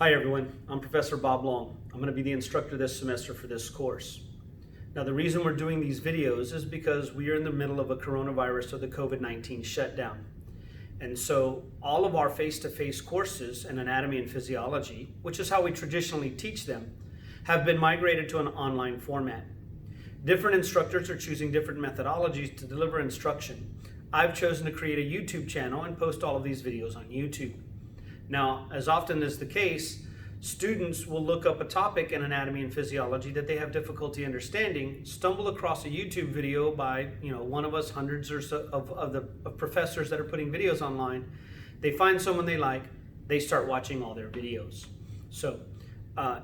Hi everyone, I'm Professor Bob Long. I'm going to be the instructor this semester for this course. Now the reason we're doing these videos is because we are in the middle of a coronavirus or the COVID-19 shutdown. And so all of our face-to-face courses in anatomy and physiology, which is how we traditionally teach them, have been migrated to an online format. Different instructors are choosing different methodologies to deliver instruction. I've chosen to create a YouTube channel and post all of these videos on YouTube. Now, as often is the case, students will look up a topic in anatomy and physiology that they have difficulty understanding, stumble across a YouTube video by one of us, hundreds or so of professors that are putting videos online. They find someone they like, they start watching all their videos. So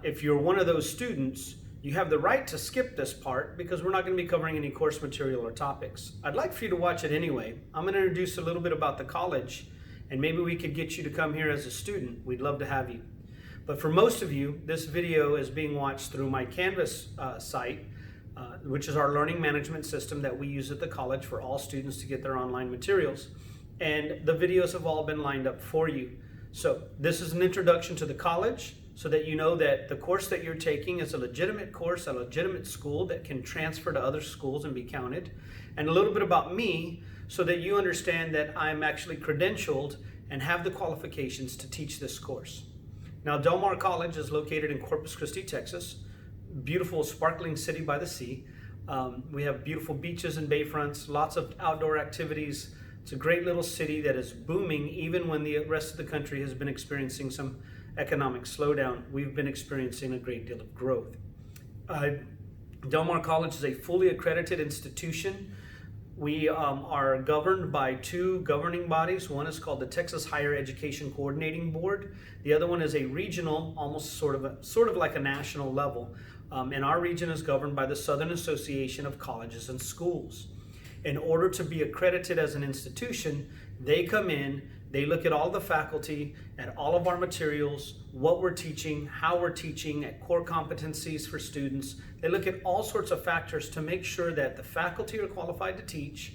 if you're one of those students, you have the right to skip this part because we're not going to be covering any course material or topics. I'd like for you to watch it anyway. I'm going to introduce a little bit about the college, and maybe we could get you to come here as a student. We'd love to have you. But for most of you, this video is being watched through my Canvas site, which is our learning management system that we use at the college for all students to get their online materials. And the videos have all been lined up for you. So this is an introduction to the college, so that you know that the course that you're taking is a legitimate course, a legitimate school that can transfer to other schools and be counted. And a little bit about me, so that you understand that I'm actually credentialed and have the qualifications to teach this course. Now, Del Mar College is located in Corpus Christi, Texas. Beautiful, sparkling city by the sea. We have beautiful beaches and bayfronts, lots of outdoor activities. It's a great little city that is booming even when the rest of the country has been experiencing some economic slowdown. We've been experiencing a great deal of growth. Del Mar College is a fully accredited institution. We are governed by two governing bodies. One is called the Texas Higher Education Coordinating Board. The other one is a regional, almost sort of like a national level. And our region is governed by the Southern Association of Colleges and Schools. In order to be accredited as an institution, they come in, they look at all the faculty, at all of our materials, what we're teaching, how we're teaching, at core competencies for students. They look at all sorts of factors to make sure that the faculty are qualified to teach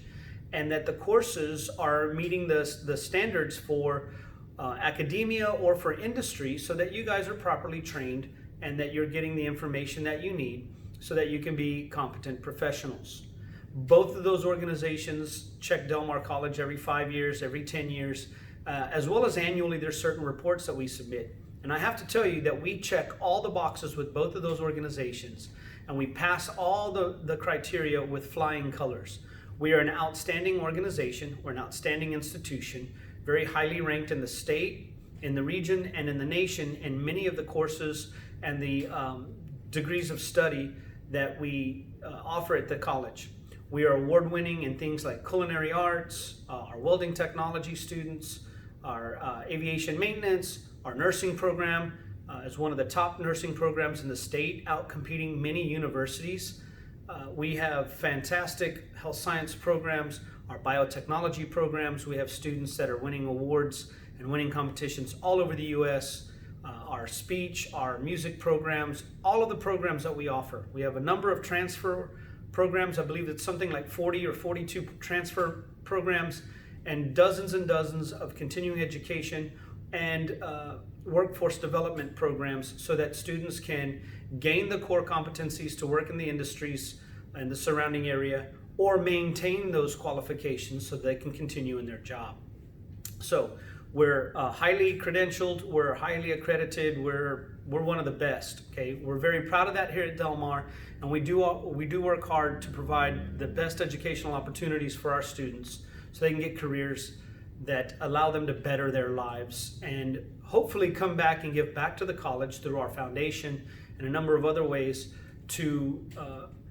and that the courses are meeting the standards for academia or for industry, so that you guys are properly trained and that you're getting the information that you need so that you can be competent professionals. Both of those organizations check Del Mar College every 5 years, every 10 years, as well as annually. There's certain reports that we submit. And I have to tell you that we check all the boxes with both of those organizations, and we pass all the criteria with flying colors. We are an outstanding organization, we're an outstanding institution, very highly ranked in the state, in the region, and in the nation in many of the courses and the degrees of study that we offer at the college. We are award-winning in things like culinary arts, our welding technology students, our aviation maintenance, our nursing program is one of the top nursing programs in the state, out-competing many universities. We have fantastic health science programs, our biotechnology programs. We have students that are winning awards and winning competitions all over the U.S. Our speech, our music programs, all of the programs that we offer. We have a number of transfer programs. I believe it's something like 40 or 42 transfer programs, and dozens of continuing education and workforce development programs, so that students can gain the core competencies to work in the industries and the surrounding area, or maintain those qualifications so they can continue in their job. So we're highly credentialed, we're highly accredited, we're one of the best. Okay, we're very proud of that here at Del Mar, and we do work hard to provide the best educational opportunities for our students so they can get careers that allow them to better their lives and hopefully come back and give back to the college through our foundation and a number of other ways to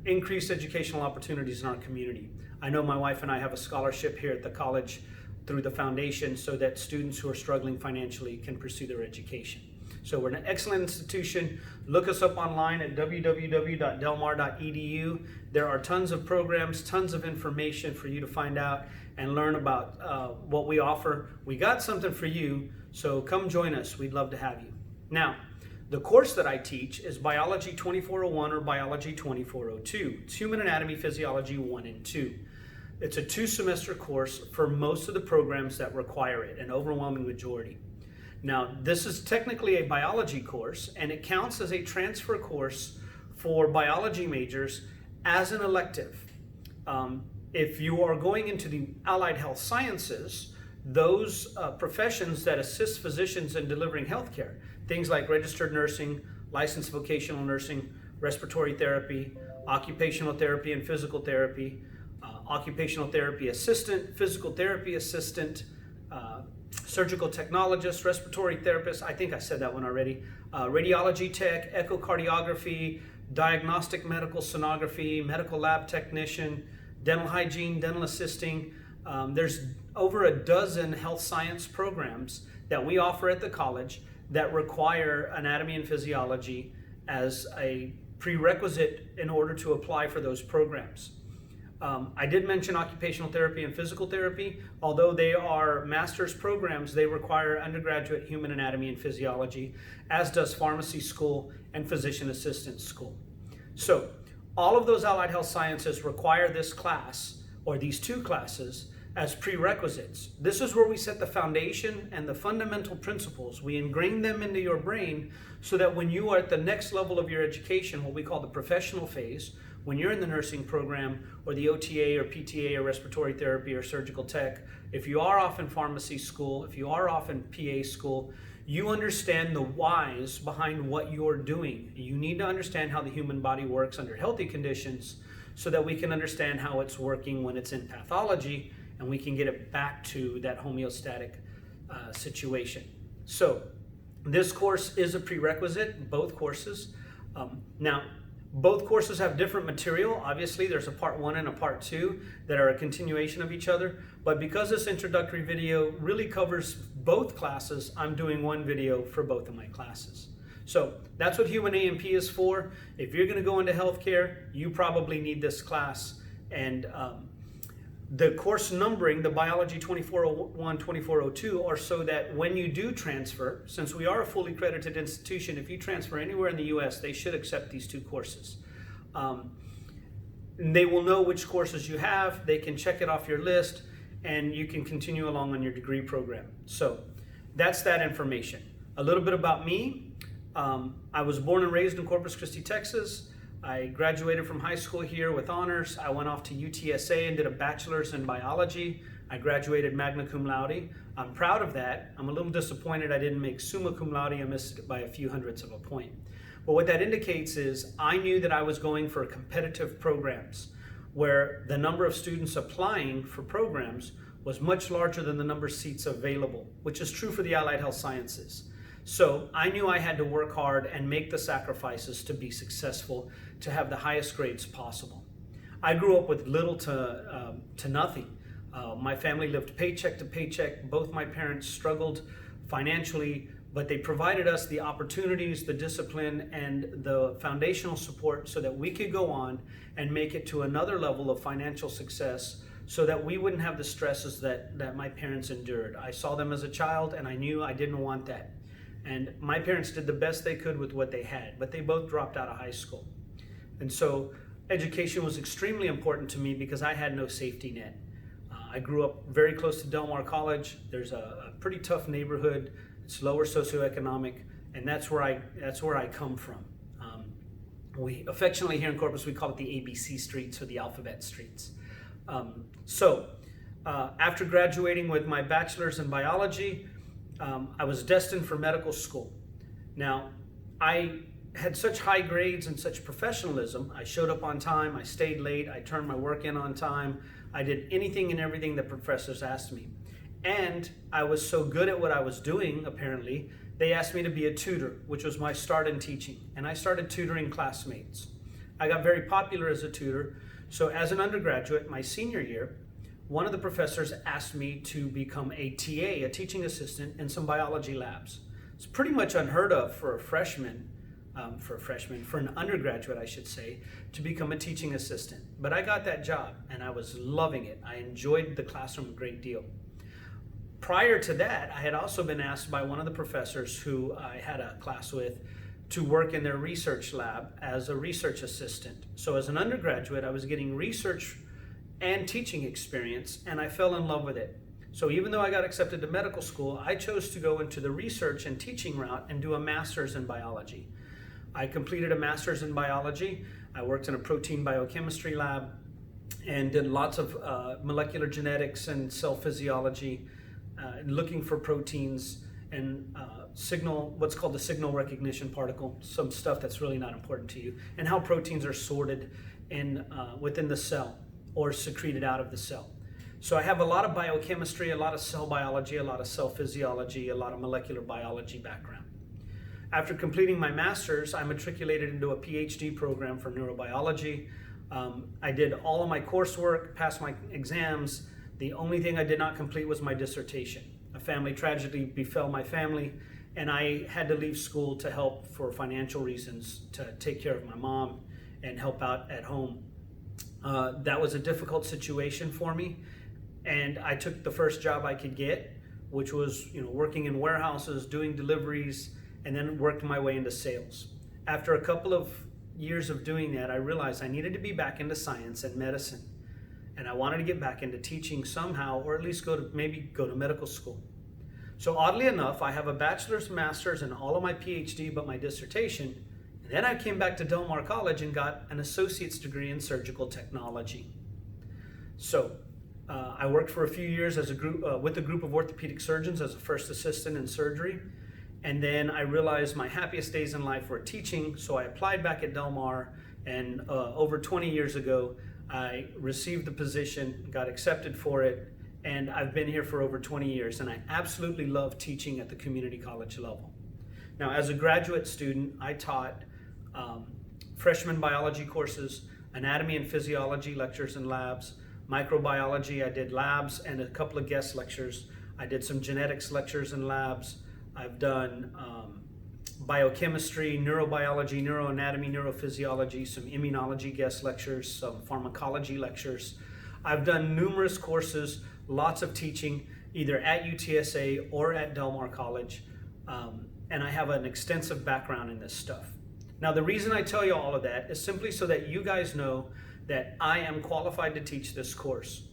increase educational opportunities in our community. I know my wife and I have a scholarship here at the college through the foundation, so that students who are struggling financially can pursue their education. So we're an excellent institution. Look us up online at www.delmar.edu. There are tons of programs, tons of information for you to find out and learn about what we offer. We got something for you, so come join us. We'd love to have you. Now, the course that I teach is Biology 2401 or Biology 2402. It's Human Anatomy Physiology 1 and 2. It's a 2-semester course for most of the programs that require it, an overwhelming majority. Now, this is technically a biology course, and it counts as a transfer course for biology majors as an elective. If you are going into the allied health sciences, those professions that assist physicians in delivering healthcare, things like registered nursing, licensed vocational nursing, respiratory therapy, occupational therapy and physical therapy, occupational therapy assistant, physical therapy assistant, surgical technologist, respiratory therapist, I think I said that one already, radiology tech, echocardiography, diagnostic medical sonography, medical lab technician, dental hygiene, dental assisting. There's over a dozen health science programs that we offer at the college that require anatomy and physiology as a prerequisite in order to apply for those programs. I did mention occupational therapy and physical therapy. Although they are master's programs, they require undergraduate human anatomy and physiology, as does pharmacy school and physician assistant school. So all of those allied health sciences require this class, or these two classes, as prerequisites. This is where we set the foundation and the fundamental principles. We ingrain them into your brain so that when you are at the next level of your education, what we call the professional phase, when you're in the nursing program or the OTA or PTA or respiratory therapy or surgical tech, if you are off in pharmacy school, if you are off in PA school, you understand the whys behind what you're doing. You need to understand how the human body works under healthy conditions so that we can understand how it's working when it's in pathology, and we can get it back to that homeostatic situation. So this course is a prerequisite, both courses. Now, both courses have different material. Obviously, there's a part 1 and a part 2 that are a continuation of each other. But because this introductory video really covers both classes, I'm doing one video for both of my classes. So that's what Human A&P is for. If you're going to go into healthcare, you probably need this class. And the course numbering, the Biology 2401, 2402, are so that when you do transfer, since we are a fully accredited institution, if you transfer anywhere in the US, they should accept these two courses. They will know which courses you have, they can check it off your list, and you can continue along on your degree program. So that's that information. A little bit about me. I was born and raised in Corpus Christi, Texas. I graduated from high school here with honors. I went off to UTSA and did a bachelor's in biology. I graduated magna cum laude. I'm proud of that. I'm a little disappointed I didn't make summa cum laude. I missed it by a few hundredths of a point. But what that indicates is I knew that I was going for competitive programs where the number of students applying for programs was much larger than the number of seats available, which is true for the allied health sciences. So I knew I had to work hard and make the sacrifices to be successful, to have the highest grades possible. I grew up with little to nothing. My family lived paycheck to paycheck. Both my parents struggled financially, but they provided us the opportunities, the discipline, and the foundational support so that we could go on and make it to another level of financial success so that we wouldn't have the stresses that my parents endured. I saw them as a child and I knew I didn't want that. And my parents did the best they could with what they had, but they both dropped out of high school. And so education was extremely important to me because I had no safety net. I grew up very close to Del Mar College. There's a pretty tough neighborhood. It's lower socioeconomic, and that's where I come from. We affectionately here in Corpus, we call it the ABC streets or the alphabet streets. After graduating with my bachelor's in biology, I was destined for medical school. Now, I had such high grades and such professionalism. I showed up on time, I stayed late, I turned my work in on time. I did anything and everything the professors asked me. And I was so good at what I was doing, apparently, they asked me to be a tutor, which was my start in teaching. And I started tutoring classmates. I got very popular as a tutor. So as an undergraduate, my senior year, one of the professors asked me to become a TA, a teaching assistant, in some biology labs. It's pretty much unheard of for an undergraduate, I should say, to become a teaching assistant. But I got that job and I was loving it. I enjoyed the classroom a great deal. Prior to that, I had also been asked by one of the professors who I had a class with to work in their research lab as a research assistant. So as an undergraduate, I was getting research and teaching experience, and I fell in love with it. So even though I got accepted to medical school, I chose to go into the research and teaching route and do a master's in biology. I completed a master's in biology. I worked in a protein biochemistry lab and did lots of molecular genetics and cell physiology, looking for proteins and what's called the signal recognition particle, some stuff that's really not important to you, and how proteins are sorted within the cell or secreted out of the cell. So I have a lot of biochemistry, a lot of cell biology, a lot of cell physiology, a lot of molecular biology background. After completing my master's, I matriculated into a PhD program for neurobiology. I did all of my coursework, passed my exams. The only thing I did not complete was my dissertation. A family tragedy befell my family, and I had to leave school to help for financial reasons, to take care of my mom and help out at home. That was a difficult situation for me, and I took the first job I could get, which was working in warehouses, doing deliveries, and then worked my way into sales. After a couple of years of doing that, I realized I needed to be back into science and medicine. And I wanted to get back into teaching somehow, or at least maybe go to medical school. So oddly enough, I have a bachelor's, master's, and all of my PhD but my dissertation. And then I came back to Del Mar College and got an associate's degree in surgical technology. So I worked for a few years with a group of orthopedic surgeons as a first assistant in surgery. And then I realized my happiest days in life were teaching, so I applied back at Del Mar, and over 20 years ago, I received the position, got accepted for it, and I've been here for over 20 years, and I absolutely love teaching at the community college level. Now, as a graduate student, I taught freshman biology courses, anatomy and physiology lectures and labs, microbiology. I did labs and a couple of guest lectures. I did some genetics lectures and labs. I've done biochemistry, neurobiology, neuroanatomy, neurophysiology, some immunology guest lectures, some pharmacology lectures. I've done numerous courses, lots of teaching, either at UTSA or at Del Mar College, and I have an extensive background in this stuff. Now, the reason I tell you all of that is simply so that you guys know that I am qualified to teach this course.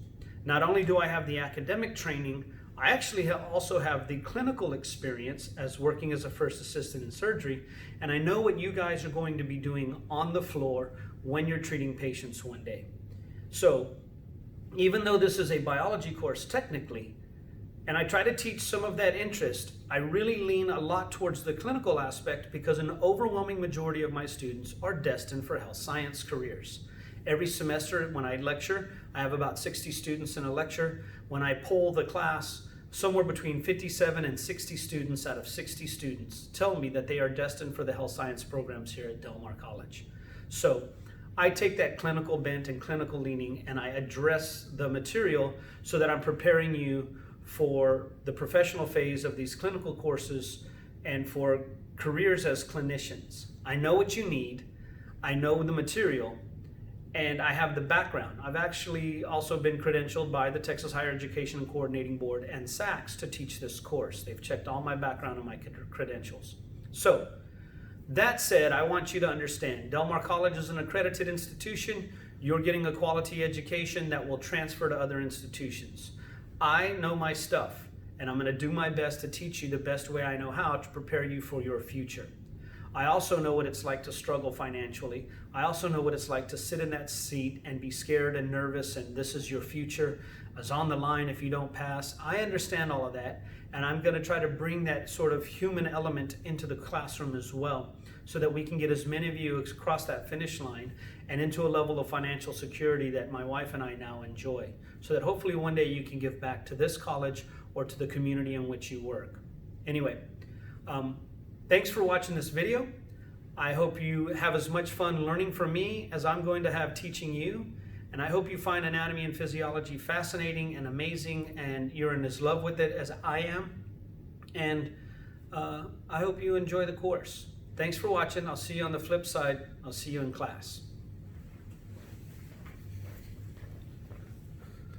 Not only do I have the academic training, I actually also have the clinical experience as working as a first assistant in surgery, and I know what you guys are going to be doing on the floor when you're treating patients one day. So even though this is a biology course technically, and I try to teach some of that interest, I really lean a lot towards the clinical aspect because an overwhelming majority of my students are destined for health science careers. Every semester when I lecture, I have about 60 students in a lecture. When I poll the class, somewhere between 57 and 60 students out of 60 students tell me that they are destined for the health science programs here at Del Mar College. So I take that clinical bent and clinical leaning and I address the material so that I'm preparing you for the professional phase of these clinical courses and for careers as clinicians. I know what you need, I know the material, and I have the background. I've actually also been credentialed by the Texas Higher Education and Coordinating Board and SACS to teach this course. They've checked all my background and my credentials. So, that said, I want you to understand, Del Mar College is an accredited institution. You're getting a quality education that will transfer to other institutions. I know my stuff, and I'm going to do my best to teach you the best way I know how to prepare you for your future. I also know what it's like to struggle financially. I also know what it's like to sit in that seat and be scared and nervous, and this is your future is on the line if you don't pass. I understand all of that, and I'm going to try to bring that sort of human element into the classroom as well, so that we can get as many of you across that finish line and into a level of financial security that my wife and I now enjoy, so that hopefully one day you can give back to this college or to the community in which you work. Anyway, thanks for watching this video. I hope you have as much fun learning from me as I'm going to have teaching you. And I hope you find anatomy and physiology fascinating and amazing, and you're in as love with it as I am. And I hope you enjoy the course. Thanks for watching. I'll see you on the flip side. I'll see you in class.